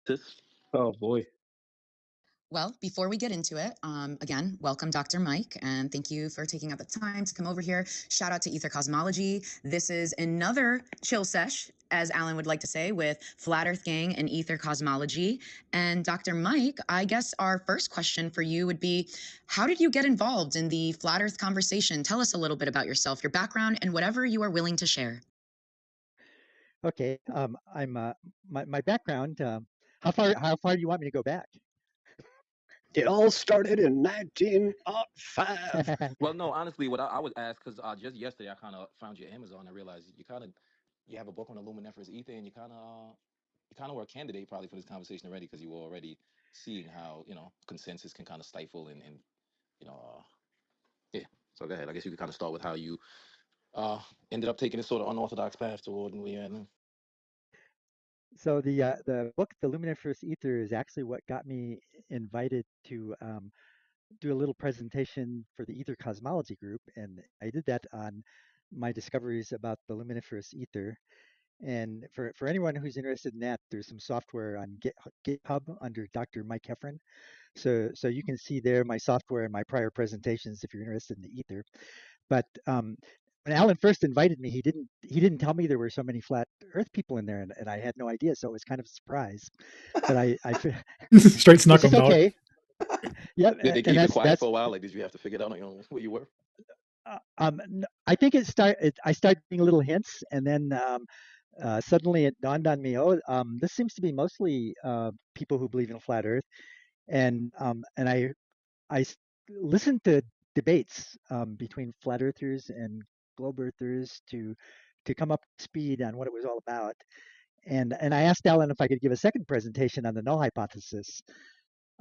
This, oh boy. Well, before we get into it, again, welcome, Dr. Mike, and thank you for taking out the time to come over here. Shout out to Ether Cosmology. This is another chill sesh, as Alan would like to say, with Flat Earth Gang and Ether Cosmology. And Dr. Mike, I guess our first question for you would be, how did you get involved in the Flat Earth conversation? Tell us a little bit about yourself, your background, and whatever you are willing to share. Okay, I'm my background. How far do you want me to go back? It all started in 1905. Well, no, honestly, what I would ask, because just yesterday I kind of found your Amazon. I realized you have a book on the luminiferous ether, and you kind of were a candidate probably for this conversation already, because you were already seeing how consensus can kind of stifle and you know yeah. So go ahead. I guess you could kind of start with how you uh ended up taking this sort of unorthodox path toward where you're at now. So the book, The Luminiferous Ether, is actually what got me invited to do a little presentation for the Ether Cosmology group, and I did that on my discoveries about the luminiferous ether. And for anyone who's interested in that, there's some software on GitHub under Dr. Mike Heffron. So you can see there my software and my prior presentations if you're interested in the ether. But when Alan first invited me, he didn't tell me there were so many flat Earth people in there, and I had no idea, so it was kind of a surprise. But Straight snuck which him, is dog. okay. Yep, Did they and keep it quiet that's for a while? Like, did you have to figure it out on your own where you were? I think I started getting little hints, and then suddenly it dawned on me, oh, this seems to be mostly people who believe in a flat Earth, and I listened to debates between flat earthers and globe earthers to come up to speed on what it was all about. And I asked Alan if I could give a second presentation on the null hypothesis.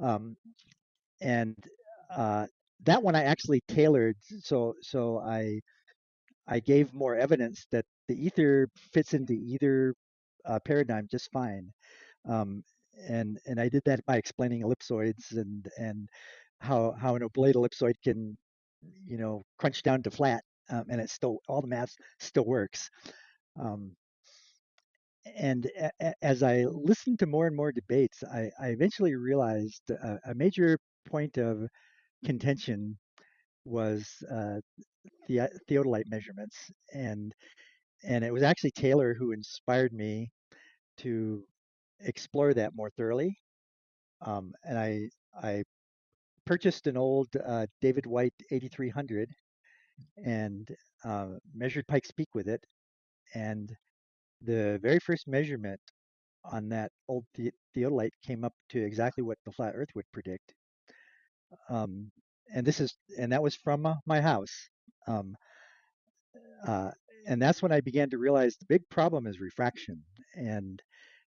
Um, and uh, that one I actually tailored, so I gave more evidence that the ether fits into either paradigm just fine. Um, and I did that by explaining ellipsoids and how an oblate ellipsoid can, crunch down to flat, and it's still all the math still works. Um, and as I listened to more and more debates, I eventually realized a major point of contention was the theodolite measurements, and it was actually Taylor who inspired me to explore that more thoroughly. And I purchased an old David White 8300 and measured Pike's Peak with it. And the very first measurement on that old theodolite came up to exactly what the flat Earth would predict. Um, and that was from my house. Um, uh, and that's when I began to realize the big problem is refraction. And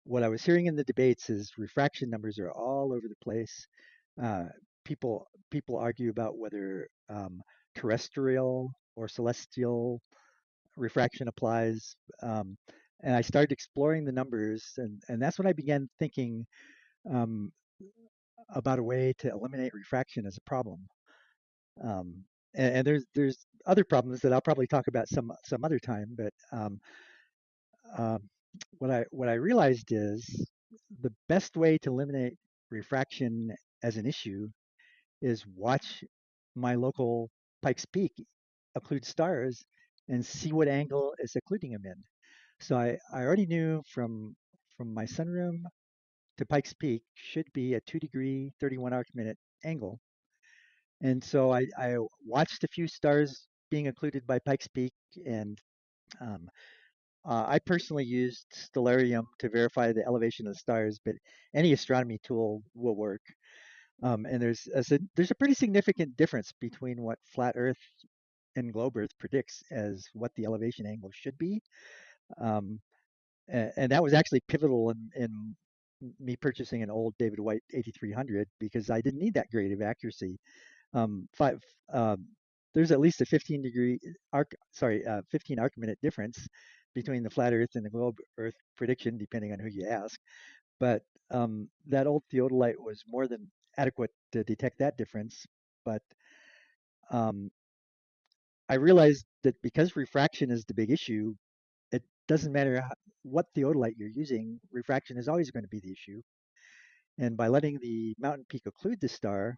what I was hearing in the debates is refraction numbers are all over the place. Uh, people argue about whether terrestrial or celestial refraction applies. And I started exploring the numbers, and that's when I began thinking um, about a way to eliminate refraction as a problem. And there's other problems that I'll probably talk about some other time. But um, what I realized is the best way to eliminate refraction as an issue is watch my local Pikes Peak occlude stars and see what angle is occluding them in. So I already knew from my sunroom to Pikes Peak should be a 2 degree 31 arc minute angle. And so I watched a few stars being occluded by Pikes Peak, and um, I personally used Stellarium to verify the elevation of the stars, but any astronomy tool will work. And there's a pretty significant difference between what flat Earth and globe Earth predicts as what the elevation angle should be. Um, and that was actually pivotal in me purchasing an old David White 8300 because I didn't need that grade of accuracy. Five, there's at least a 15 arc minute difference between the flat Earth and the globe Earth prediction, depending on who you ask. But that old theodolite was more than adequate to detect that difference. But um, I realized that because refraction is the big issue, it doesn't matter what theodolite you're using, refraction is always going to be the issue. And by letting the mountain peak occlude the star,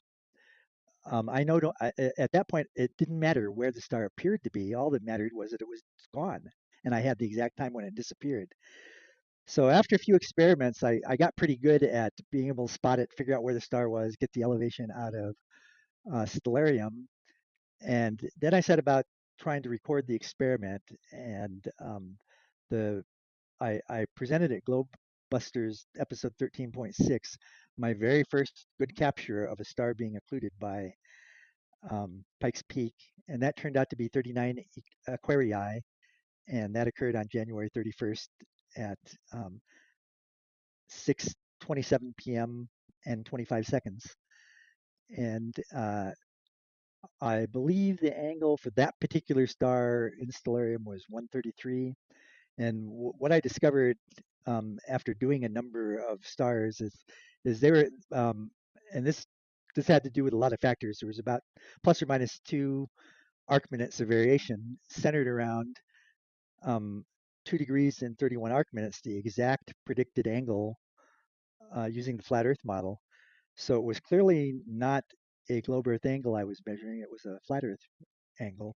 I know at that point it didn't matter where the star appeared to be. All that mattered was that it was gone, and I had the exact time when it disappeared. So after a few experiments, I got pretty good at being able to spot it, figure out where the star was, get the elevation out of stellarium, and then I set about trying to record the experiment. And I presented at Globebusters episode 13.6 my very first good capture of a star being occluded by Pikes Peak, and that turned out to be 39 Aquarii, and that occurred on January 31st at 6:27 p.m. and 25 seconds. And I believe the angle for that particular star in stellarium was 133. And what I discovered after doing a number of stars is they were, and this had to do with a lot of factors. There was about plus or minus 2 arc minutes of variation centered around 2 degrees and 31 arc minutes, the exact predicted angle using the flat Earth model. So it was clearly not a globe Earth angle I was measuring, it was a flat Earth angle.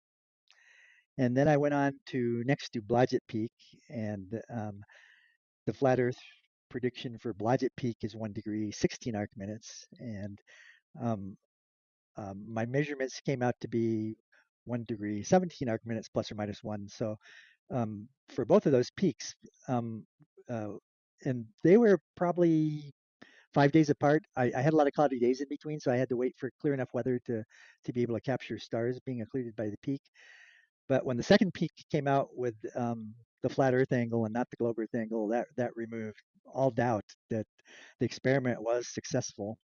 And then I went on to next do Blodgett Peak, and the flat Earth prediction for Blodgett Peak is 1 degree, 16 arc minutes, and my measurements came out to be 1 degree, 17 arc minutes plus or minus 1. So for both of those peaks, and they were probably 5 days apart. I had a lot of cloudy days in between, so I had to wait for clear enough weather to be able to capture stars being occluded by the peak. But when the second peak came out with the flat Earth angle and not the globe Earth angle, that removed all doubt that the experiment was successful.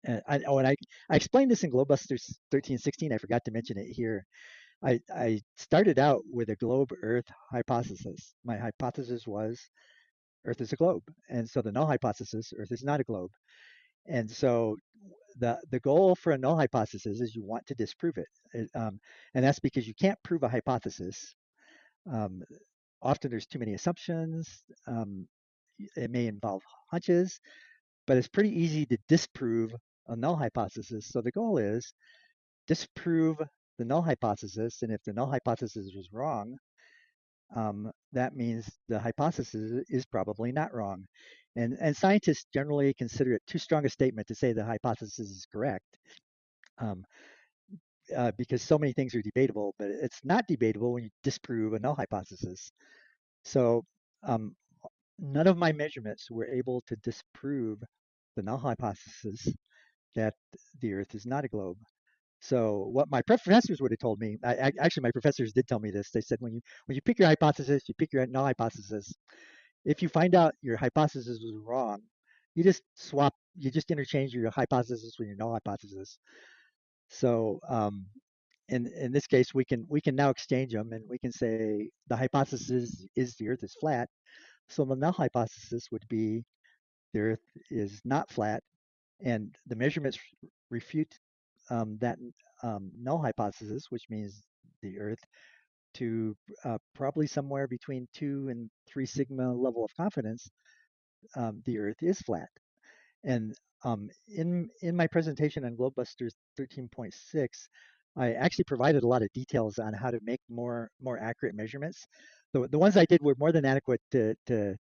And I explained this in Globebusters 1316. I forgot to mention it here. I started out with a globe Earth hypothesis. My hypothesis was Earth is a globe, and so the null hypothesis, Earth is not a globe. And so the goal for a null hypothesis is you want to disprove it, and that's because you can't prove a hypothesis. Often there's too many assumptions. It may involve hunches, but it's pretty easy to disprove a null hypothesis. So the goal is disprove the null hypothesis, and if the null hypothesis is wrong, that means the hypothesis is probably not wrong. And scientists generally consider it too strong a statement to say the hypothesis is correct, because so many things are debatable, but it's not debatable when you disprove a null hypothesis. So none of my measurements were able to disprove the null hypothesis that the Earth is not a globe. So what my professors would have told me, actually my professors did tell me this. They said when you pick your hypothesis, you pick your null hypothesis. If you find out your hypothesis was wrong, you just interchange your hypothesis with your null hypothesis. So in this case, we can now exchange them, and we can say the hypothesis is the Earth is flat. So the null hypothesis would be the Earth is not flat, and the measurements refute that null hypothesis, which means the Earth to probably somewhere between 2 and 3 sigma level of confidence, the Earth is flat. And in my presentation on Globebusters 13.6, I actually provided a lot of details on how to make more accurate measurements. The ones I did were more than adequate to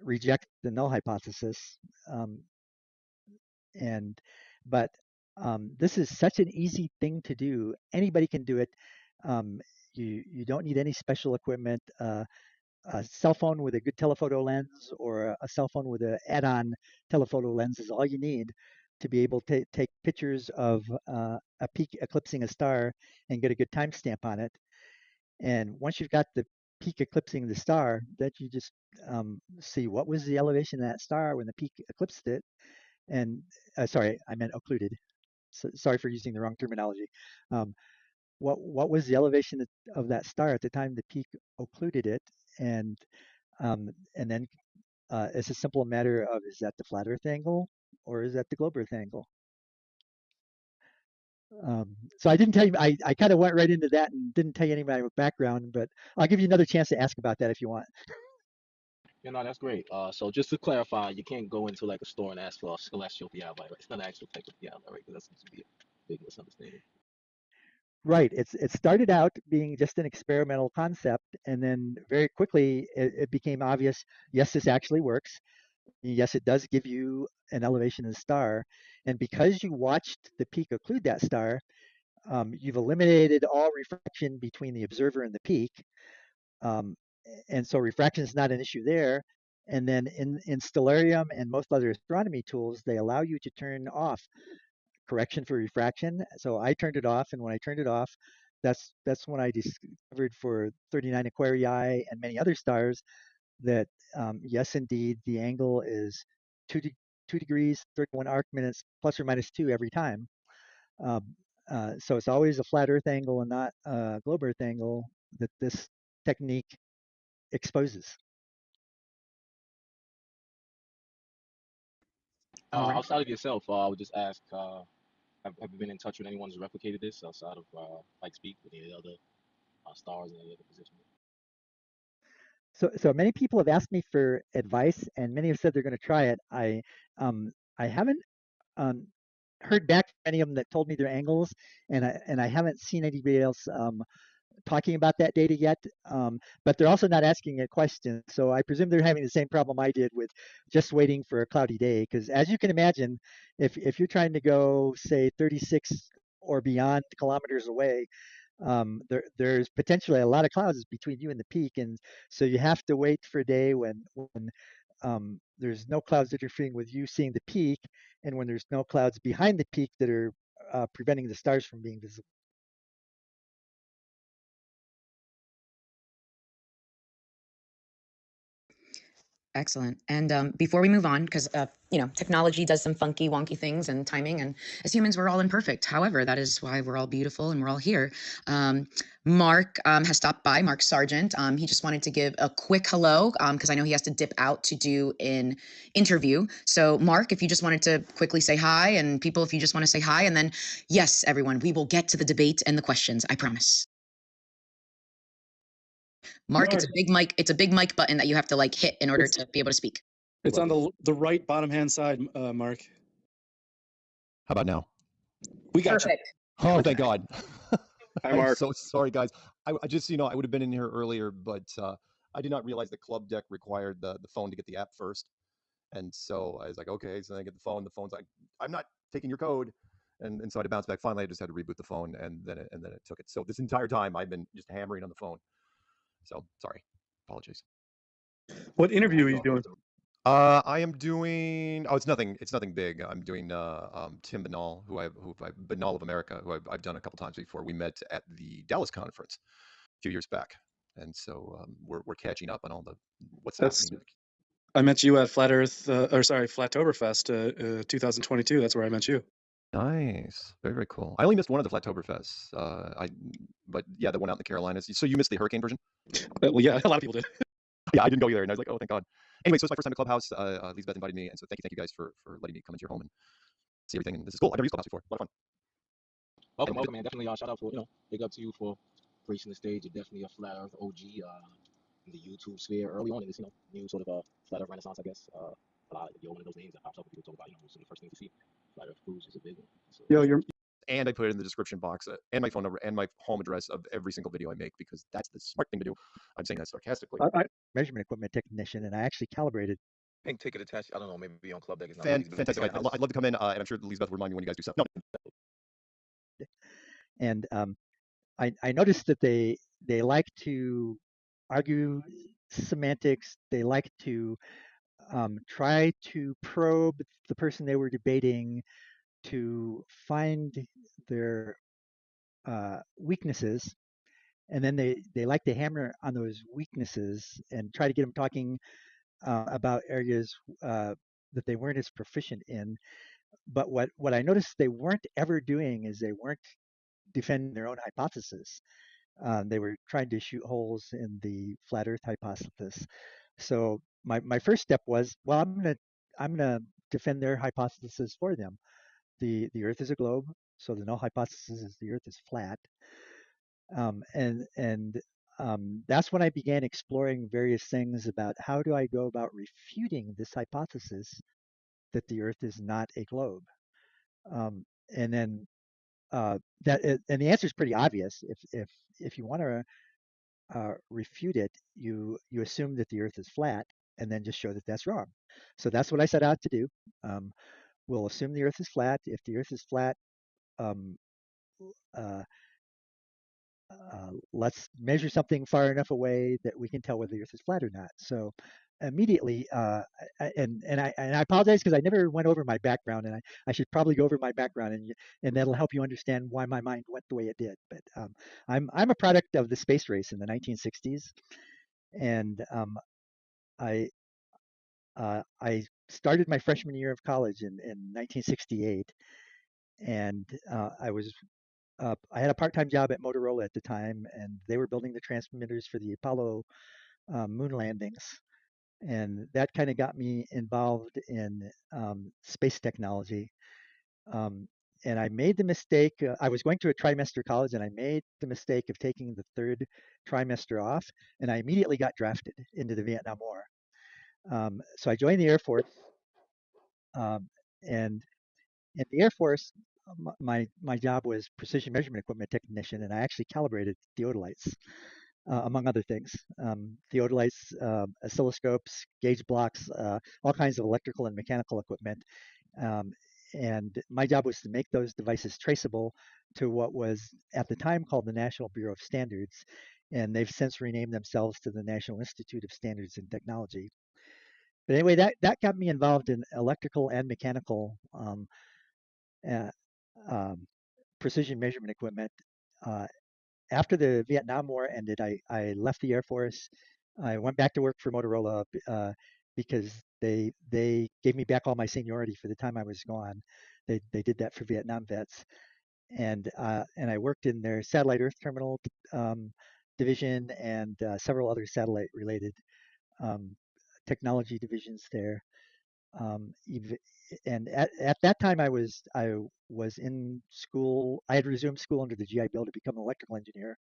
reject the null hypothesis. But this is such an easy thing to do. Anybody can do it. You don't need any special equipment. A cell phone with a good telephoto lens or a cell phone with an add-on telephoto lens is all you need to be able to take pictures of a peak eclipsing a star and get a good timestamp on it. And once you've got the peak eclipsing the star, that you just see what was the elevation of that star when the peak eclipsed it. And sorry, I meant occluded. So, sorry for using the wrong terminology. What was the elevation of that star at the time the peak occluded it? And then it's a simple matter of, is that the flat Earth angle or is that the globe Earth angle? So I didn't tell you, I kind of went right into that and didn't tell you any of my background, but I'll give you another chance to ask about that if you want. You know, that's great. So just to clarify, you can't go into like a store and ask for a celestial theodolite, right? It's not an actual type of theodolite, right? Because that seems to be a big misunderstanding. Right. It started out being just an experimental concept, and then very quickly it became obvious. Yes, this actually works. Yes, it does give you an elevation of the star, and because you watched the peak occlude that star, you've eliminated all refraction between the observer and the peak, um, and so refraction is not an issue there. And then in Stellarium and most other astronomy tools, they allow you to turn off correction for refraction. So I turned it off, and when I turned it off, that's when I discovered for 39 Aquarii and many other stars that yes, indeed, the angle is 2 degrees 31 arc minutes plus or minus 2 every time. Um, so it's always a flat Earth angle and not a globe Earth angle that this technique exposes. All right. Outside of yourself, I would just ask, have you been in touch with anyone who's replicated this outside of like Speak with any other stars in any other position? So many people have asked me for advice, and many have said they're going to try it. I haven't um, heard back from any of them that told me their angles, and I haven't seen anybody else talking about that data yet. But they're also not asking a question, so I presume they're having the same problem I did with just waiting for a cloudy day. Because as you can imagine, if you're trying to go say 36 or beyond kilometers away, there's potentially a lot of clouds between you and the peak, and so you have to wait for a day when there's no clouds interfering with you seeing the peak, and when there's no clouds behind the peak that are preventing the stars from being visible. Excellent. And before we move on, because technology does some funky, wonky things and timing, and as humans, we're all imperfect. However, that is why we're all beautiful and we're all here. Mark has stopped by. Mark Sargent. He just wanted to give a quick hello because I know he has to dip out to do an interview. So, Mark, if you just wanted to quickly say hi, and people, if you just want to say hi, and then yes, everyone, we will get to the debate and the questions. I promise. Mark, it's a big mic. It's a big mic button that you have to like hit in order to be able to speak. It's on the right bottom hand side, Mark. How about now? We got Perfect. Oh, thank God. Hi, I'm Mark. so sorry, guys. I just, I would have been in here earlier, but I did not realize the club deck required the phone to get the app first. And so I was like, okay, so then I get the phone. The phone's like, I'm not taking your code. And so I had to bounce back. Finally, I just had to reboot the phone, and then it took it. So this entire time, I've been just hammering on the phone. So sorry. Apologies. What interview are you doing? I am doing. Oh, it's nothing. It's nothing big. I'm doing Tim Banal, Banal of America, who I've done a couple times before. We met at the Dallas conference a few years back, and so we're catching up on all the what's happening. I met you at Flattoberfest 2022. That's where I met you. Nice, very very cool. I only missed one of the Flattoberfests. But yeah, the one out in the Carolinas. So you missed the hurricane version? Well, yeah, a lot of people did. Yeah, I didn't go either, and I was like, oh, thank God. Anyway, so it's my first time at Clubhouse. Lisbeth invited me, and so thank you guys for letting me come into your home and see everything. And this is cool. I've never used Clubhouse before. A lot of fun. Welcome, man. Definitely shout out for big up to you for gracing the stage. You're definitely a flat Earth OG in the YouTube sphere early on in this new sort of flat Earth renaissance, I guess. A lot of you're one of those names that pops up when people talk about most of the first things to see. Flat Earth cruise is a big one. So, And I put it in the description box and my phone number and my home address of every single video I make because that's the smart thing to do. I'm saying that sarcastically. Measurement equipment technician, and I actually calibrated. pink ticket attached. I don't know, maybe on Club Deck is not Fantastic. I'd love to come in, and I'm sure Lisbeth will remind me when you guys do stuff. No. And I noticed that they like to argue semantics. They like to try to probe the person they were debating to find their weaknesses, and then they like to hammer on those weaknesses and try to get them talking about areas that they weren't as proficient in. But what I noticed they weren't ever doing is they weren't defending their own hypothesis. They were trying to shoot holes in the flat Earth hypothesis. So my first step was, well, I'm gonna defend their hypothesis for them. The Earth is a globe, so the null hypothesis is the Earth is flat. And that's when I began exploring various things about how do I go about refuting this hypothesis that the Earth is not a globe. And then and the answer is pretty obvious. If you want to refute it, you assume that the Earth is flat, and then just show that that's wrong. So that's what I set out to do. We'll assume the Earth is flat. If the Earth is flat, um, uh, let's measure something far enough away that we can tell whether the Earth is flat or not. So immediately, and I apologize because I never went over my background, and I should probably go over my background, and that'll help you understand why my mind went the way it did. But I'm a product of the space race in the 1960s, and I started my freshman year of college in 1968, and I had a part-time job at Motorola at the time, and they were building the transmitters for the Apollo moon landings. And that kind of got me involved in space technology. And I made the mistake, I was going to a trimester college, and I made the mistake of taking the third trimester off, and I immediately got drafted into the Vietnam War. So I joined the Air Force, um, and in the Air Force, my job was precision measurement equipment technician, and I actually calibrated theodolites, among other things. Theodolites, oscilloscopes, gauge blocks, all kinds of electrical and mechanical equipment. Um, and my job was to make those devices traceable to what was at the time called the National Bureau of Standards. And they've since renamed themselves to the National Institute of Standards and Technology. But anyway, that got me involved in electrical and mechanical uh, um, precision measurement equipment. Uh, After the Vietnam War ended, I left the Air Force. I went back to work for Motorola because they gave me back all my seniority for the time I was gone. They did that for Vietnam vets, and I worked in their satellite Earth terminal um, division and several other satellite related um, technology divisions there. Um, and at that time, I was in school. I had resumed school under the GI Bill to become an electrical engineer.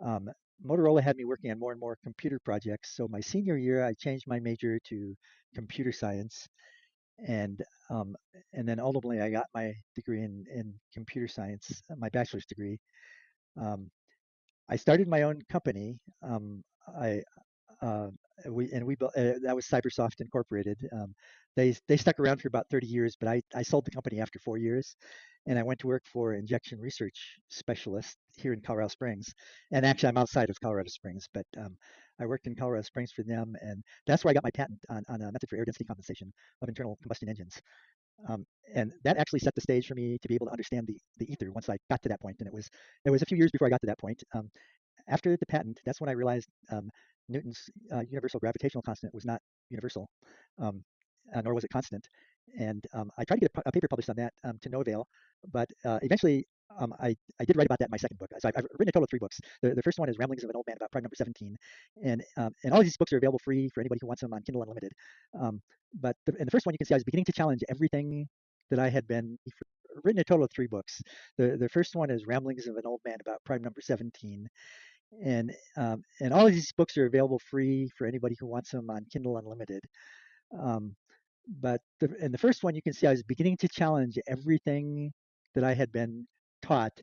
Um, Motorola had me working on more and more computer projects. So my senior year, I changed my major to computer science, and um, and then ultimately I got my degree in computer science, my bachelor's degree. Um, I started my own company. I uh, we built that was Cybersoft Incorporated. They stuck around for about 30 years, but I sold the company after 4 years, and I went to work for Injection Research Specialist here in Colorado Springs. And actually, I'm outside of Colorado Springs, but I worked in Colorado Springs for them, and that's where I got my patent on a method for air density compensation of internal combustion engines. And that actually set the stage for me to be able to understand the ether once I got to that point. And it was a few years before I got to that point. After the patent, that's when I realized Newton's universal gravitational constant was not universal, um, nor was it constant. And I tried to get a paper published on that to no avail, but eventually I did write about that in my second book. So I've written a total of 3 books. The first one is Ramblings of an Old Man about prime number 17, and all of these books are available free for anybody who wants them on Kindle Unlimited. But in the first one, you can see I was beginning to challenge everything that I had been written a total of 3 books. The first one is Ramblings of an Old Man about prime number 17, and all of these books are available free for anybody who wants them on Kindle Unlimited. Um, but in the first one, you can see I was beginning to challenge everything that I had been taught,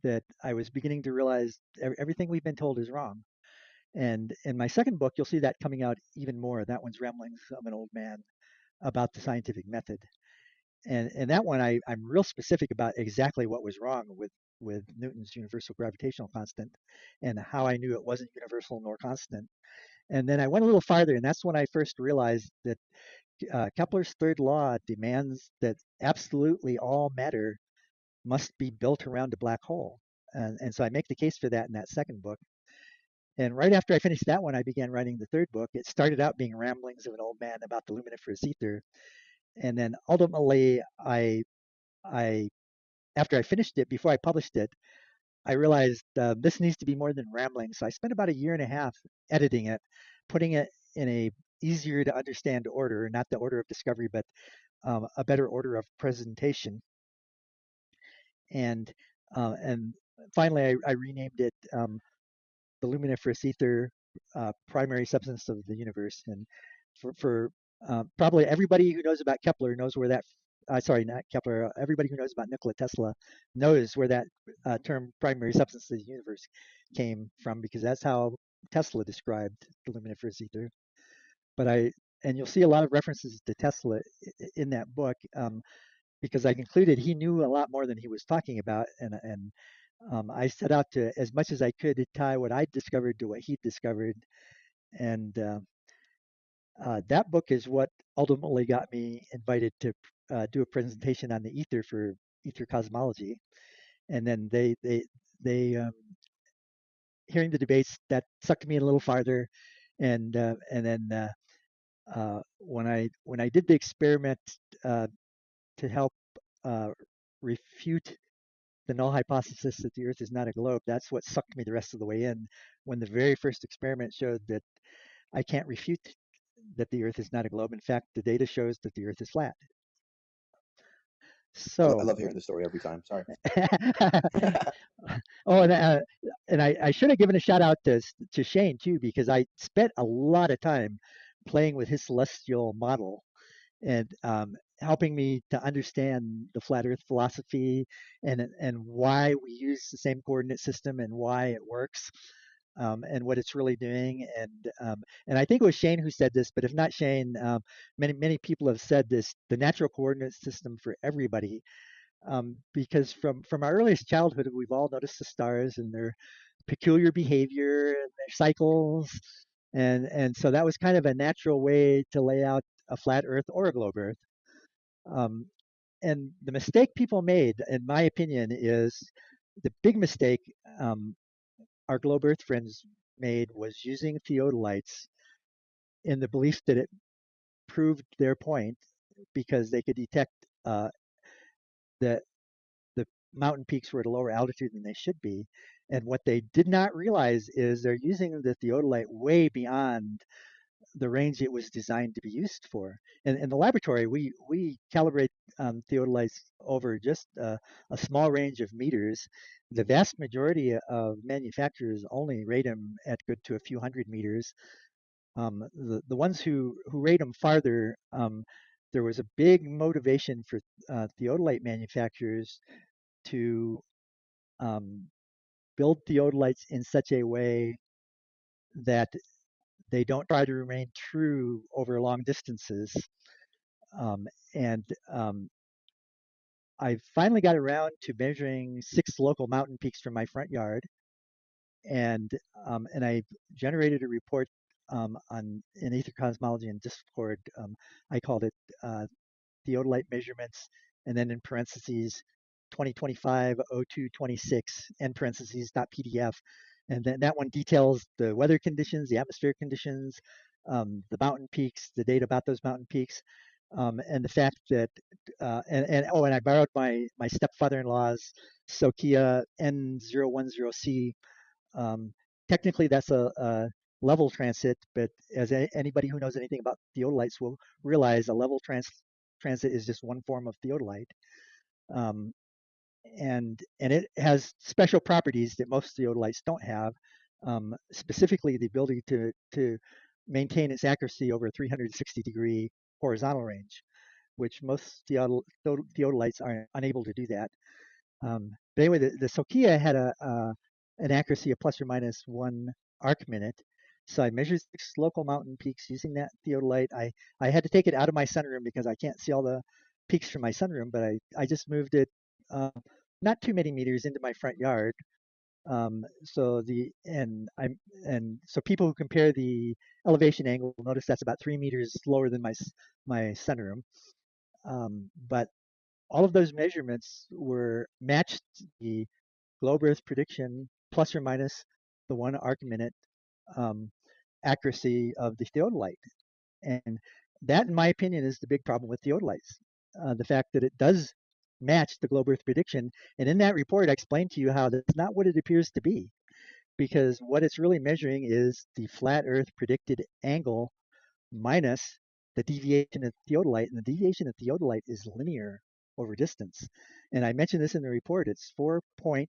that I was beginning to realize everything we've been told is wrong. And in my second book, you'll see that coming out even more. That one's Ramblings of an Old Man about the scientific method. And in that one, I'm real specific about exactly what was wrong with Newton's universal gravitational constant and how I knew it wasn't universal nor constant. And then I went a little farther, and that's when I first realized that Kepler's third law demands that absolutely all matter must be built around a black hole. And so I make the case for that in that second book. And right after I finished that one, I began writing the third book. It started out being Ramblings of an Old Man about the luminiferous ether. And then ultimately, I after I finished it, before I published it, I realized this needs to be more than rambling. So I spent about a year and a half editing it, putting it in a easier to understand order, not the order of discovery, but a better order of presentation. And finally, I renamed it the luminiferous ether, primary substance of the universe. And for probably everybody who knows about Kepler knows where that, sorry, not Kepler, everybody who knows about Nikola Tesla knows where that term primary substance of the universe came from, because that's how Tesla described the luminiferous ether. But and you'll see a lot of references to Tesla in that book, because I concluded he knew a lot more than he was talking about, and I set out to, as much as I could, to tie what I discovered to what he discovered, and that book is what ultimately got me invited to do a presentation on the ether for ether cosmology, and then they hearing the debates, that sucked me in a little farther, and then when I did the experiment to help refute the null hypothesis that the Earth is not a globe, that's what sucked me the rest of the way in. When the very first experiment showed that I can't refute that the Earth is not a globe. In fact, the data shows that the Earth is flat. I So, love hearing the story every time. Sorry. oh, and I should have given a shout out to Shane too, because I spent a lot of time playing with his celestial model and helping me to understand the flat Earth philosophy and why we use the same coordinate system and why it works, and what it's really doing. And I think it was Shane who said this, but if not Shane, many people have said this: the natural coordinate system for everybody. Because from our earliest childhood, we've all noticed the stars and their peculiar behavior and their cycles, and so that was kind of a natural way to lay out a flat Earth or a globe Earth. And the mistake people made, in my opinion, is the big mistake our globe Earth friends made was using theodolites in the belief that it proved their point, because they could detect that the mountain peaks were at a lower altitude than they should be. And what they did not realize is they're using the theodolite way beyond the range it was designed to be used for. And in the laboratory, we calibrate theodolites over just a small range of meters. The vast majority of manufacturers only rate them at good to a few hundred meters. The ones who rate them farther, there was a big motivation for theodolite manufacturers to build theodolites in such a way that they don't try to remain true over long distances. And I finally got around to measuring 6 local mountain peaks from my front yard, and I generated a report in Ether Cosmology and Discord. I called it theodolite measurements, and then in parentheses 2025-02-26, end parentheses .pdf, and then that one details the weather conditions, the atmospheric conditions, the mountain peaks, the data about those mountain peaks, and the fact that and I borrowed my stepfather-in-law's Sokia N010C. Technically, that's a level transit, but as anybody who knows anything about theodolites will realize, a level transit is just one form of theodolite. And it has special properties that most theodolites don't have, specifically the ability to maintain its accuracy over a 360-degree horizontal range, which most theodolites are unable to do that. But anyway, the Sokia had an accuracy of plus or minus 1 arc minute. So I measured 6 local mountain peaks using that theodolite. I had to take it out of my sunroom because I can't see all the peaks from my sunroom, but I just moved it not too many meters into my front yard. So people who compare the elevation angle will notice that's about 3 meters lower than my sunroom. But all of those measurements were matched the globe Earth prediction plus or minus the 1 arc minute accuracy of the theodolite. And that, in my opinion, is the big problem with theodolites. The fact that it does match the globe Earth prediction. And in that report, I explained to you how that's not what it appears to be, because what it's really measuring is the flat Earth predicted angle minus the deviation of theodolite, and the deviation of theodolite is linear over distance. And I mentioned this in the report. It's 4.1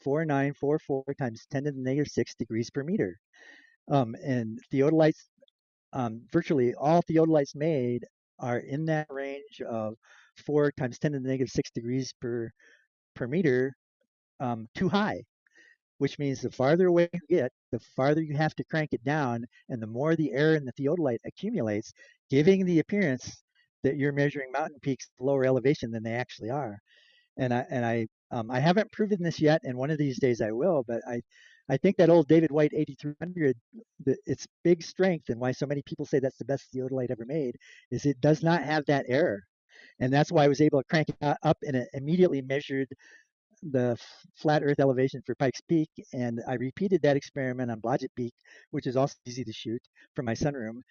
4944 times 10 to the negative 6 degrees per meter. And theodolites, virtually all theodolites made are in that range of 4 times 10 to the negative 6 degrees per meter, too high, which means the farther away you get, the farther you have to crank it down, and the more the air in the theodolite accumulates, giving the appearance that you're measuring mountain peaks at lower elevation than they actually are. And I haven't proven this yet, and one of these days I will, but I think that old David White 8300, its big strength and why so many people say that's the best theodolite ever made, is it does not have that error. And that's why I was able to crank it up, and it immediately measured the flat earth elevation for Pikes Peak, and I repeated that experiment on Blodgett Peak, which is also easy to shoot from my sunroom,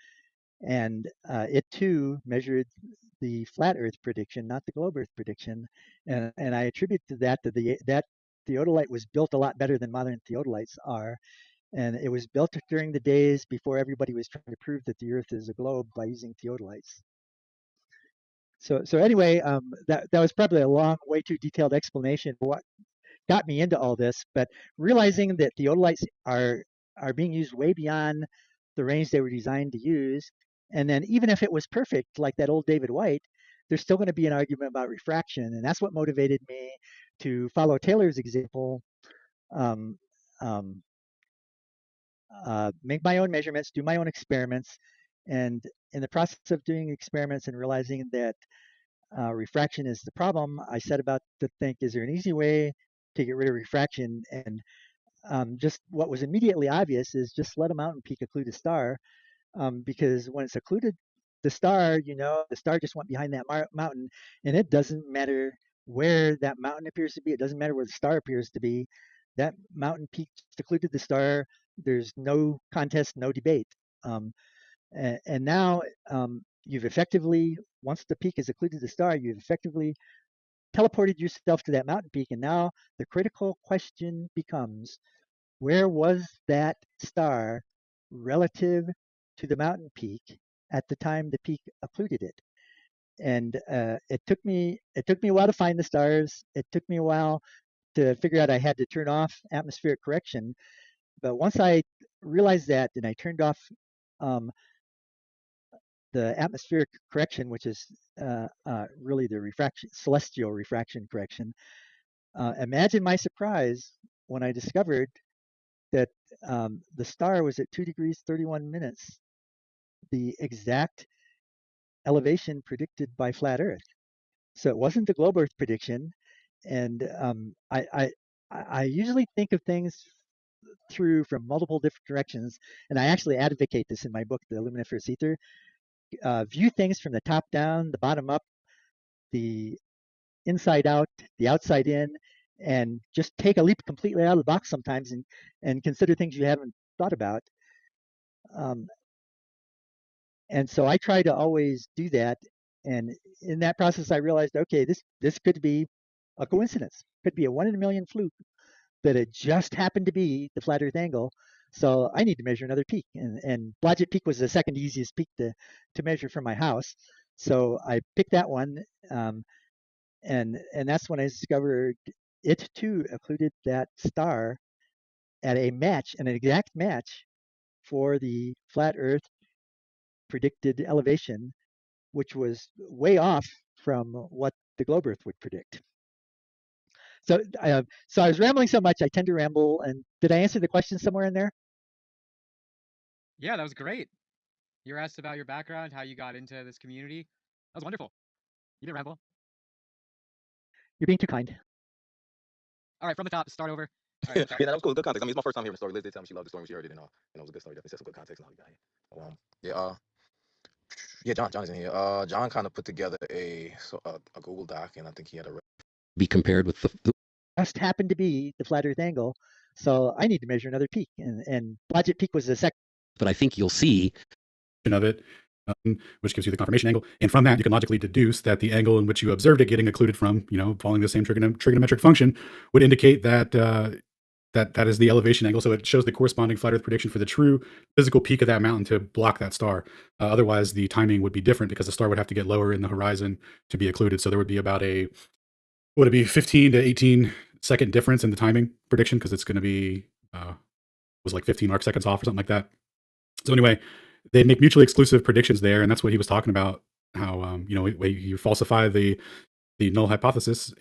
and it too measured the flat earth prediction, not the globe earth prediction, and I attribute to that that theodolite was built a lot better than modern theodolites are, and it was built during the days before everybody was trying to prove that the earth is a globe by using theodolites. So anyway, that was probably a long, way too detailed explanation of what got me into all this. But realizing that theodolites are being used way beyond the range they were designed to use, and then even if it was perfect, like that old David White, there's still going to be an argument about refraction, and that's what motivated me to follow Taylor's example. Make my own measurements, do my own experiments, and in the process of doing experiments and realizing that refraction is the problem, I set about to think, is there an easy way to get rid of refraction? And just what was immediately obvious is just let a mountain peak occlude a star, because when it's occluded the star, the star just went behind that mountain, and it doesn't matter where that mountain appears to be. It doesn't matter where the star appears to be. That mountain peak just occluded the star. There's no contest, no debate. And now you've effectively, once the peak has occluded the star, you've effectively teleported yourself to that mountain peak. And now the critical question becomes, where was that star relative to the mountain peak at the time the peak occluded it? And it took me a while to find the stars. It took me a while to figure out I had to turn off atmospheric correction. But once I realized that, and I turned off the atmospheric correction, which is really the celestial refraction correction, imagine my surprise when I discovered that the star was at 2 degrees 31 minutes, the exact elevation predicted by flat Earth. So it wasn't the globe Earth prediction. And I usually think of things from multiple different directions, and I actually advocate this in my book, The Luminiferous Ether. View things from the top down, the bottom up, the inside out, the outside in, and just take a leap completely out of the box sometimes and consider things you haven't thought about. And so I try to always do that. And in that process, I realized, okay, this could be a coincidence. Could be a 1 in a million fluke that it just happened to be the flat Earth angle. So I need to measure another peak. And Blodgett Peak was the second easiest peak to measure from my house. So I picked that one. And that's when I discovered it too occluded that star at an exact match for the flat Earth predicted elevation, which was way off from what the globe Earth would predict. So I was rambling so much, I tend to ramble. And did I answer the question somewhere in there? Yeah, that was great. You were asked about your background, how you got into this community. That was wonderful. You didn't ramble. You're being too kind. All right, from the top, start over. All right, Yeah, that was cool. Good context. I mean, it's my first time hearing the story. Liz did tell me she loved the story when she heard it, and it was a good story. Definitely set some good context and all you got here. John is in here. John kind of put together a Google Doc, and I think he had a Be compared with the just happened to be the flat Earth angle. So I need to measure another peak. And Blodgett Peak was the second. but I think you'll see of it, which gives you the confirmation angle. And from that, you can logically deduce that the angle in which you observed it getting occluded from, following the same trigonometric function, would indicate that that is the elevation angle. So it shows the corresponding flat Earth prediction for the true physical peak of that mountain to block that star. Otherwise, the timing would be different because the star would have to get lower in the horizon to be occluded. So there would be about 15 to 18 second difference in the timing prediction because it's going to be was like 15 arc seconds off or something like that. So anyway, they make mutually exclusive predictions there, and that's what he was talking about. How you falsify the null hypothesis,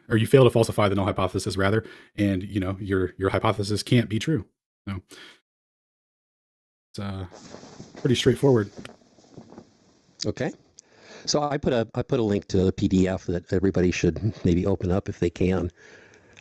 or you fail to falsify the null hypothesis rather, and your hypothesis can't be true. So it's pretty straightforward. Okay. So I put a link to the PDF that everybody should maybe open up if they can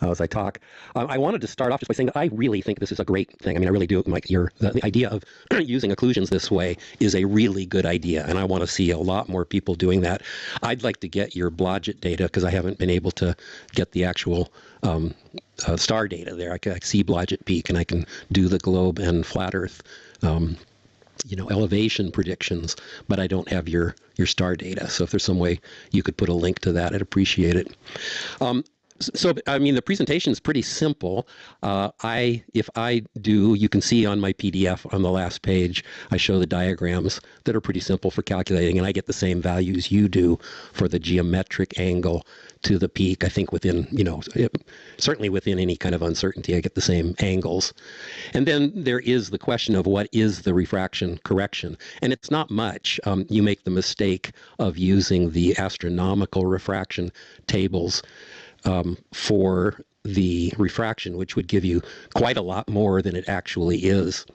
as I talk. I wanted to start off just by saying that I really think this is a great thing. I mean, I really do. Like the idea of using occlusions this way is a really good idea, and I want to see a lot more people doing that. I'd like to get your Blodgett data because I haven't been able to get the actual star data there. I can see Blodgett peak, and I can do the globe and flat Earth elevation predictions, but I don't have your star data. So if there's some way you could put a link to that, I'd appreciate it. So, I mean, the presentation is pretty simple. If I do, you can see on my PDF on the last page, I show the diagrams that are pretty simple for calculating, and I get the same values you do for the geometric angle to the peak. I think within, certainly within any kind of uncertainty, I get the same angles. And then there is the question of what is the refraction correction? And it's not much. You make the mistake of using the astronomical refraction tables for the refraction, which would give you quite a lot more than it actually is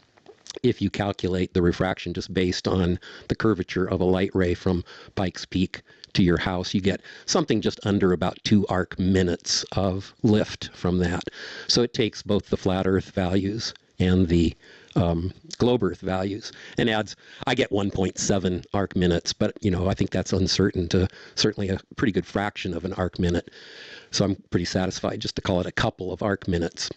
if you calculate the refraction just based on the curvature of a light ray from Pikes Peak to your house. You get something just under about 2 arc minutes of lift from that. So it takes both the flat Earth values and the globe Earth values and adds, I get 1.7 arc minutes, but I think that's uncertain to certainly a pretty good fraction of an arc minute. So I'm pretty satisfied just to call it a couple of arc minutes.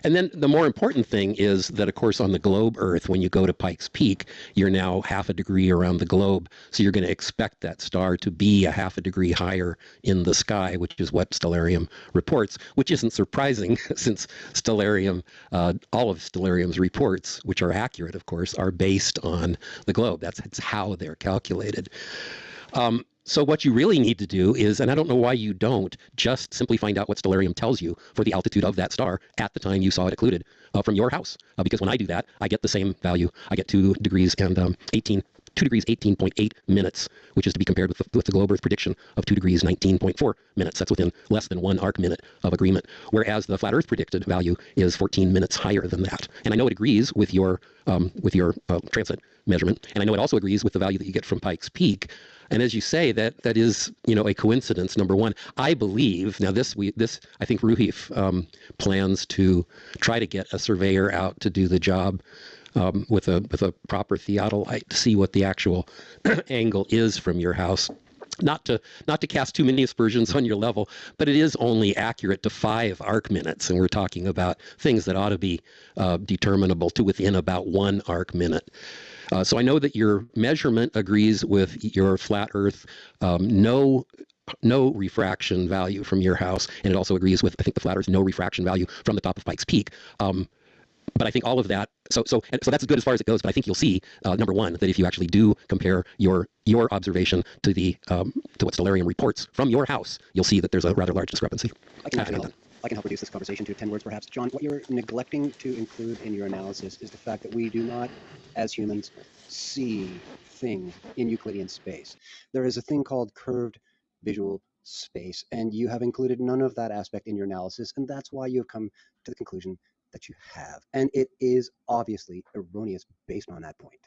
And then the more important thing is that, of course, on the globe Earth, when you go to Pikes Peak, you're now half a degree around the globe. So you're going to expect that star to be a half a degree higher in the sky, which is what Stellarium reports, which isn't surprising since Stellarium, all of Stellarium's reports, which are accurate, of course, are based on the globe. That's how they're calculated. So what you really need to do is, and I don't know why you don't, just simply find out what Stellarium tells you for the altitude of that star at the time you saw it occluded from your house. Because when I do that, I get the same value. I get 2 degrees and 18.8 minutes, which is to be compared with the globe Earth prediction of 2 degrees 19.4 minutes. That's within less than 1 arc minute of agreement. Whereas the flat Earth predicted value is 14 minutes higher than that. And I know it agrees with your transit measurement, and I know it also agrees with the value that you get from Pikes Peak. And as you say, that is a coincidence. Number one, I believe now this I think Ruhif plans to try to get a surveyor out to do the job with a proper theodolite to see what the actual angle is from your house. Not to cast too many aspersions on your level, but it is only accurate to 5 arc minutes, and we're talking about things that ought to be determinable to within about 1 arc minute. So I know that your measurement agrees with your flat Earth, no refraction value from your house, and it also agrees with, I think, the flat Earth no refraction value from the top of Pikes Peak. But I think all of that, so that's as good as far as it goes. But I think you'll see, number one, that if you actually do compare your observation to what Stellarium reports from your house, you'll see that there's a rather large discrepancy. I can help reduce this conversation to 10 words, perhaps. John, what you're neglecting to include in your analysis is the fact that we do not, as humans, see things in Euclidean space. There is a thing called curved visual space, and you have included none of that aspect in your analysis, and that's why you have come to the conclusion that you have. And it is obviously erroneous based on that point.